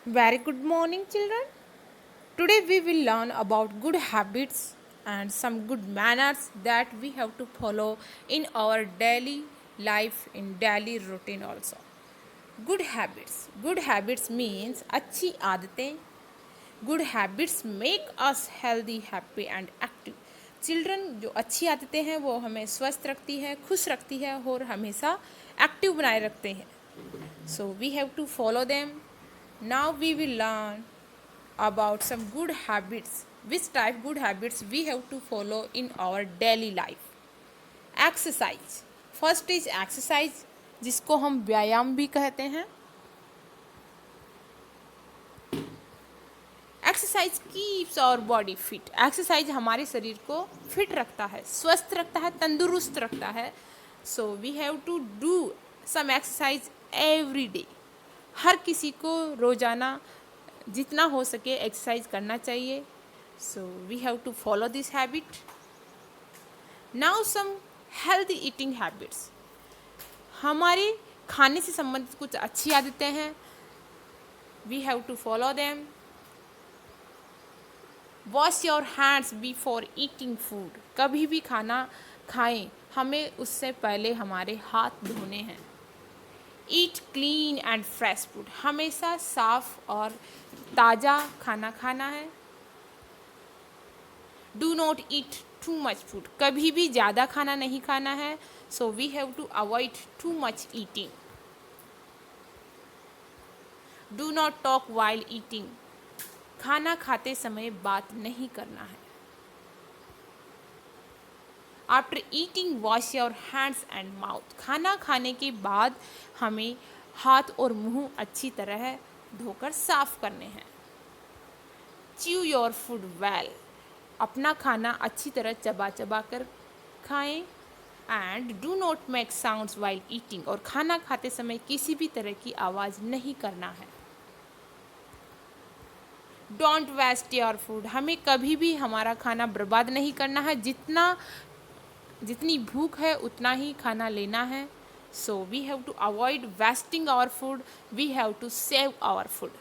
Very good morning, children. Today we will learn about good habits and some good manners that we have to follow in our daily life, in daily routine also. Good habits. Good habits means अच्छी आदतें. Good habits make us healthy, happy and active. Children जो अच्छी आदतें हैं वो हमें स्वस्थ रखती है, खुश रखती है और हमेशा एक्टिव बनाए रखते हैं. So we have to follow them. Now we will learn about some good habits. Which type good habits we have to follow in our daily life. Exercise. First is exercise, जिसको हम व्यायाम भी कहते हैं. Exercise keeps our body fit. Exercise हमारे शरीर को fit रखता है, स्वस्थ रखता है, तंदुरुस्त रखता है. So we have to do some exercise every day. हर किसी को रोज़ाना जितना हो सके एक्सरसाइज करना चाहिए. So we have to follow this habit. Now some healthy eating habits. हमारे खाने से संबंधित कुछ अच्छी आदतें हैं. We have to follow them. Wash your hands before eating food. कभी भी खाना खाएं हमें उससे पहले हमारे हाथ धोने हैं. Eat clean and fresh food. हमेशा साफ और ताज़ा खाना खाना है. Do not eat too much food. कभी भी ज़्यादा खाना नहीं खाना है. So we have to avoid too much eating. Do not talk while eating. खाना खाते समय बात नहीं करना है. After eating wash your hands and mouth. खाना खाने के बाद हमें हाथ और मुंह अच्छी तरह धोकर साफ करने हैं. Chew your food well. अपना खाना अच्छी तरह चबा चबा कर खाएं. And do not make sounds while eating. और खाना खाते समय किसी भी तरह की आवाज़ नहीं करना है. Don't waste your food. हमें कभी भी हमारा खाना बर्बाद नहीं करना है. जितनी भूख है उतना ही खाना लेना है. So we have to avoid wasting our food. We have to save our food.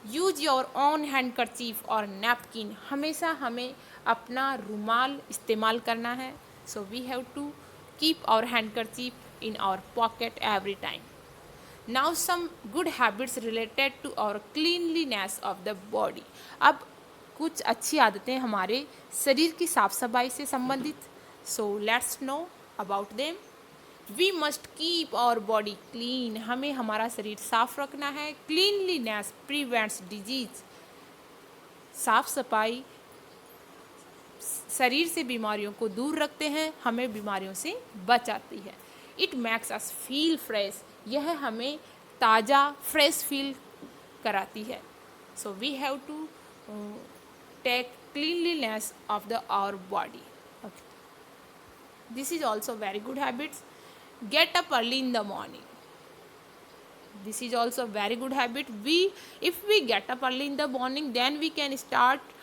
Use your own handkerchief और नैपकिन. हमेशा हमें अपना रुमाल इस्तेमाल करना है. So we have to keep our handkerchief in our pocket every time. Now some good habits related to our cleanliness of the body. अब कुछ अच्छी आदतें हमारे शरीर की साफ सफाई से संबंधित. So let's know about them. We must keep our body clean. हमें हमारा शरीर साफ रखना है. Cleanliness prevents disease. साफ सफाई शरीर से बीमारियों को दूर रखते हैं, हमें बीमारियों से बचाती है. It makes us feel fresh. यह हमें ताज़ा फ्रेश फील कराती है. So we have to take cleanliness of the our body. This is also very good habits. Get up early in the morning. This is also a very good habit. If we get up early in the morning, then we can start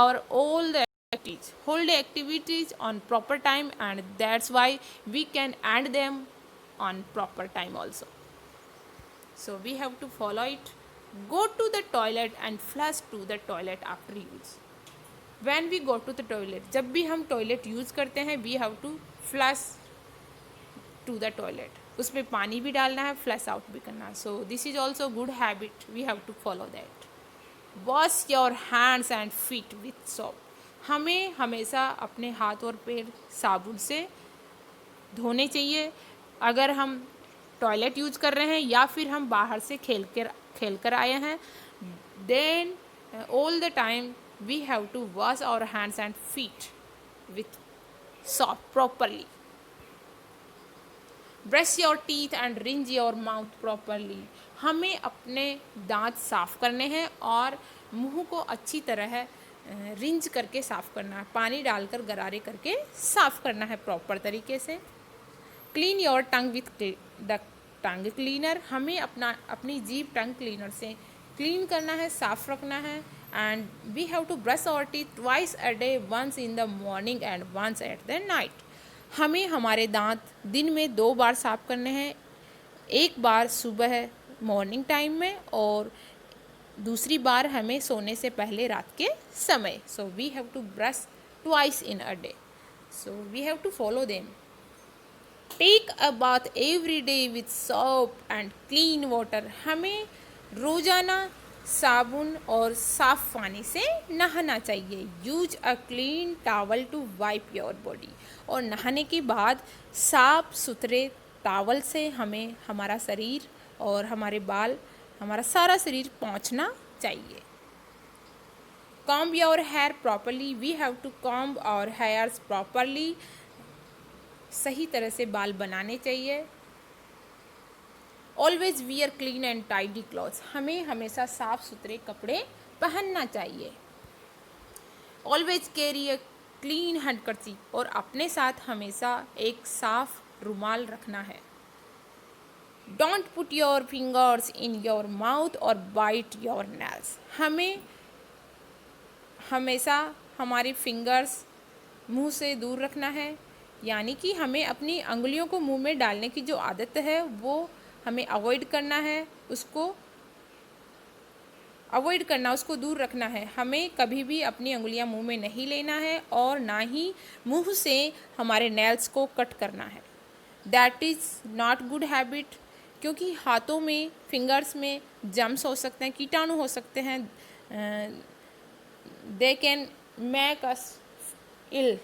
our all the activities, whole day activities on proper time, and that's why we can end them on proper time also. So we have to follow it. Go to the toilet and flush to the toilet after use. When we go to the toilet, जब भी हम toilet use करते हैं, we have to flush to the toilet. उसमें पानी भी डालना है, फ्लश आउट भी करना है. So this is also good habit. We have to follow that. Wash your hands and feet with soap. हमें हमेशा अपने हाथ और पैर साबुन से धोने चाहिए. अगर हम टॉयलेट यूज कर रहे हैं या फिर हम बाहर से खेल कर आए हैं, then all the time we have to wash our hands and feet with soap properly. Brush your teeth and rinse your mouth properly. हमें अपने दांत साफ करने हैं और मुंह को अच्छी तरह रिंज करके साफ करना है. पानी डालकर गरारे करके साफ करना है प्रॉपर तरीके से. Clean your tongue with the tongue cleaner. हमें अपनी जीभ टंग क्लीनर से क्लीन करना है, साफ रखना है. And we have to brush our teeth twice a day, once in the morning and once at the night. हमें हमारे दांत दिन में 2 बार साफ करने हैं, एक बार सुबह मॉर्निंग टाइम में और दूसरी बार हमें सोने से पहले रात के समय. So we have to brush twice in a day. So we have to follow them. Take a bath every day with soap and clean water. हमें रोज़ाना साबुन और साफ पानी से नहाना चाहिए. Use a clean towel to wipe your body. और नहाने के बाद साफ सुथरे टॉवल से हमें हमारा शरीर और हमारे बाल, हमारा सारा शरीर पोंछना चाहिए. Comb your hair properly. We have to comb our hairs properly. सही तरह से बाल बनाने चाहिए. Always wear clean and tidy clothes. हमें हमेशा साफ सुथरे कपड़े पहनना चाहिए. Always carry a clean handkerchief. और अपने साथ हमेशा एक साफ रुमाल रखना है. Don't put your fingers in your mouth or bite your nails. हमें हमेशा हमारी फिंगर्स मुंह से दूर रखना है. यानी कि हमें अपनी अंगुलियों को मुंह में डालने की जो आदत है वो हमें अवॉइड करना है. उसको अवॉइड करना, उसको दूर रखना है. हमें कभी भी अपनी अंगुलियां मुंह में नहीं लेना है और ना ही मुंह से हमारे नेल्स को कट करना है. That is not good habit. क्योंकि हाथों में, फिंगर्स में जम्स हो सकते हैं, कीटाणु हो सकते हैं. They can make us ill.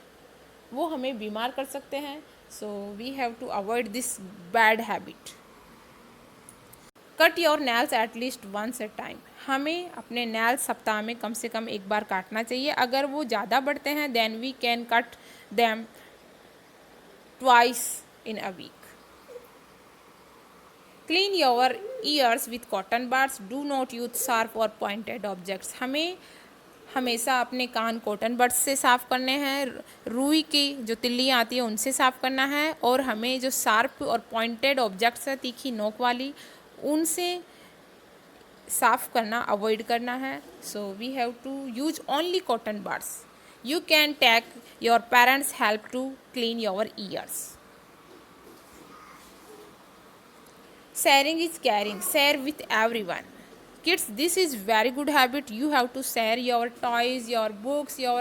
वो हमें बीमार कर सकते हैं. So we have to avoid this bad habit. Cut your nails at least once a time. हमें अपने नेल्स सप्ताह में कम से कम एक बार काटना चाहिए. अगर वो ज़्यादा बढ़ते हैं then we can cut them twice in a week. Clean your ears with cotton buds. Do not use sharp or pointed objects. हमें हमेशा अपने कान कॉटन बड्स से साफ़ करने हैं. रुई की जो तिल्लियाँ आती है उनसे साफ़ करना है. और हमें जो शार्प और पॉइंटेड ऑब्जेक्ट्स है, तीखी नोक वाली, उनसे साफ़ करना अवॉइड करना है. So we have to use only cotton buds. You can take your parents help to clean your ears. Sharing is caring. Share with everyone. Kids, this is very good habit. You have to share your toys, your books, your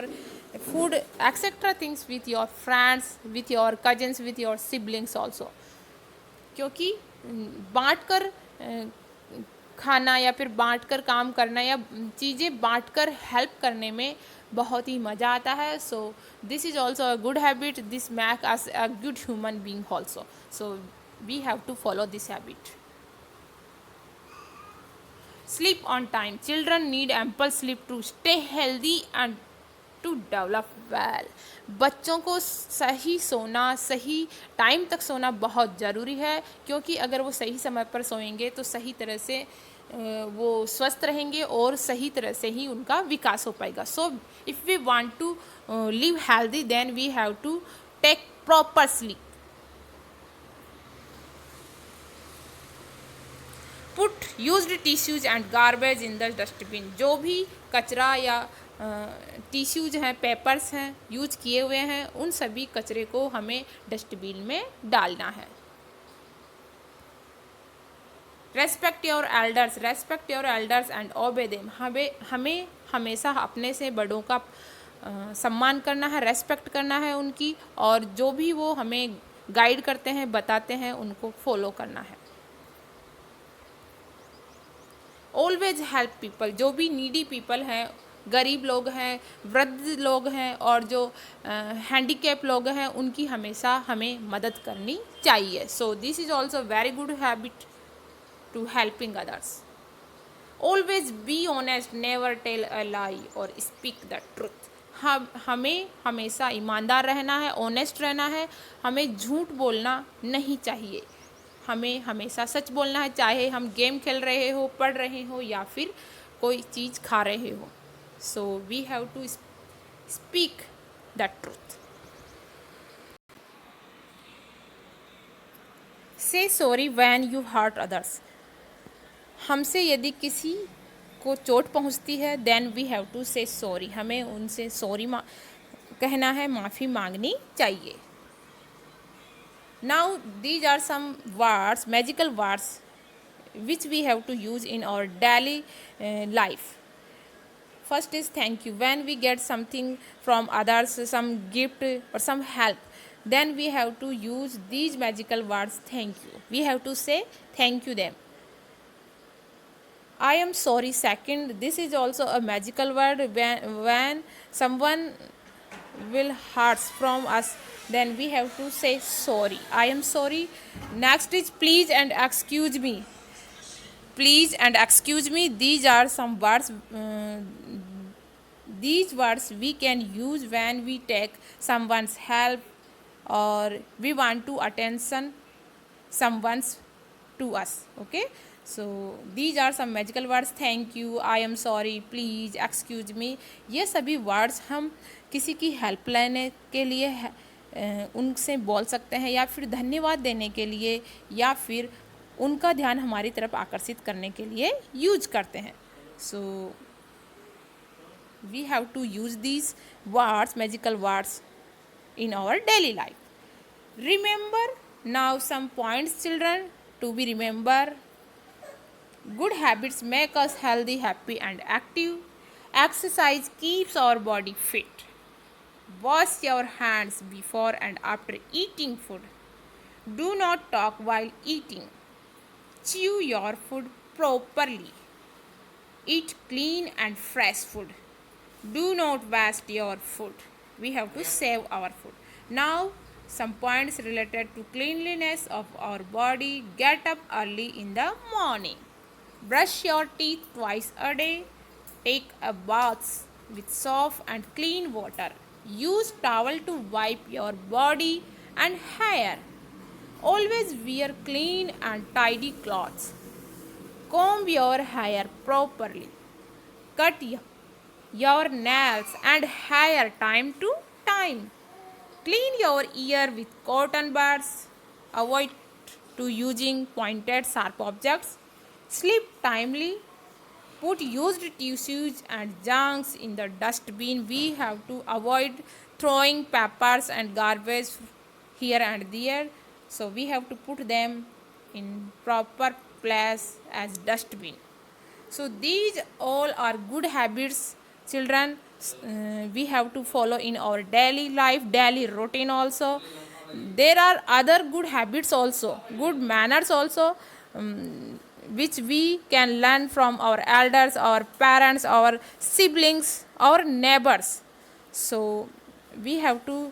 food, etc. things with your friends, with your cousins, with your siblings also. क्योंकि बांट कर खाना या फिर बांट कर काम करना या चीज़ें बांट कर हेल्प करने में बहुत ही मज़ा आता है. So this is also a good habit. This make us a good human being also. So we have to follow this habit. Sleep on time. Children need ample sleep to stay healthy and to develop well. बच्चों को सही सोना, सही time तक सोना बहुत ज़रूरी है. क्योंकि अगर वो सही समय पर सोएंगे तो सही तरह से वो स्वस्थ रहेंगे और सही तरह से ही उनका विकास हो पाएगा. So if we want to live healthy then we have to take proper sleep. Put used tissues and garbage in the dustbin. जो भी कचरा या टिश्यूज हैं, पेपर्स हैं, यूज किए हुए हैं, उन सभी कचरे को हमें डस्टबिन में डालना है. Respect your elders. Respect your elders and ओबे देम. हमें हमेशा अपने से बड़ों का सम्मान करना है, रेस्पेक्ट करना है उनकी. और जो भी वो हमें गाइड करते हैं, बताते हैं, उनको फॉलो करना है. Always help people. जो भी नीडी पीपल हैं, गरीब लोग हैं, वृद्ध लोग हैं और जो हैंडीकैप लोग हैं, उनकी हमेशा हमें मदद करनी चाहिए. So this is also very good habit to helping others. Always be honest. Never tell a lie और स्पीक द ट्रुथ. हमें हमेशा ईमानदार रहना है, ऑनेस्ट रहना है. हमें झूठ बोलना नहीं चाहिए. हमें हमेशा सच बोलना है, चाहे हम गेम खेल रहे हो, पढ़ रहे हो या फिर कोई चीज़ खा रहे हो. So we have to speak the truth. Say sorry when you hurt others. हमसे यदि किसी को चोट पहुंचती है then we have to say sorry. हमें उनसे सॉरी कहना है, माफ़ी मांगनी चाहिए. Now these are some words, magical words, which we have to use in our daily life. First is thank you. When we get something from others, some gift or some help, then we have to use these magical words thank you. We have to say thank you them. I am sorry. Second, this is also a magical word. When someone will hurts from us, then we have to say sorry. I am sorry. Next is please and excuse me. Please and excuse me. These are some words. These words we can use when we take someone's help or we want to attention someone's to us. Okay, so these are some magical words. Thank you, I am sorry, please, excuse me. ये सभी words हम किसी की help लेने के लिए उनसे बोल सकते हैं, या फिर धन्यवाद देने के लिए, या फिर उनका ध्यान हमारी तरफ आकर्षित करने के लिए यूज करते हैं. सो we have to use these words, magical words, in our daily life. Remember now some points, children, to be remember. Good habits make us healthy, happy, and active. Exercise keeps our body fit. Wash your hands before and after eating food. Do not talk while eating. Chew your food properly. Eat clean and fresh food. Do not waste your food. We have to save our food. Now, some points related to cleanliness of our body. Get up early in the morning. Brush your teeth twice a day. Take a bath with soap and clean water. Use towel to wipe your body and hair. Always wear clean and tidy clothes. Comb your hair properly. Cut your nails and hair time to time. Clean your ear with cotton buds. Avoid to using pointed sharp objects. Sleep timely. Put used tissues and junks in the dustbin. We have to avoid throwing papers and garbage here and there. So we have to put them in proper place as dustbin. So these all are good habits, children. We have to follow in our daily life, daily routine also. There are other good habits also, good manners also, which we can learn from our elders, our parents, our siblings, our neighbors. So we have to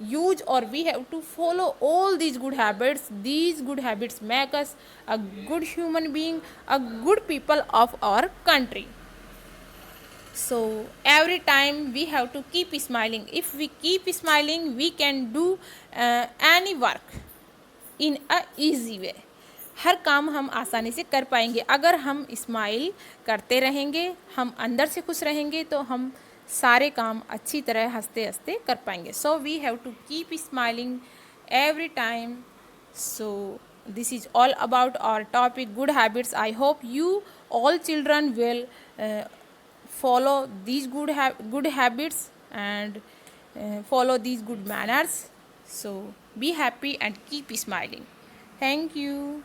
use, or we have to follow all these good habits. These good habits make us a good human being, a good people of our country. So every time we have to keep smiling. If we keep smiling, we can do any work in a easy way. हर काम हम आसानी से कर पाएंगे अगर हम smile करते रहेंगे, हम अंदर से खुश रहेंगे, तो हम सारे काम अच्छी तरह हंसते हंसते कर पाएंगे. So we have to keep smiling every time. So this is all about our topic, good habits. I hope you all children will follow these good habits and follow these good manners. So be happy and keep smiling. Thank you.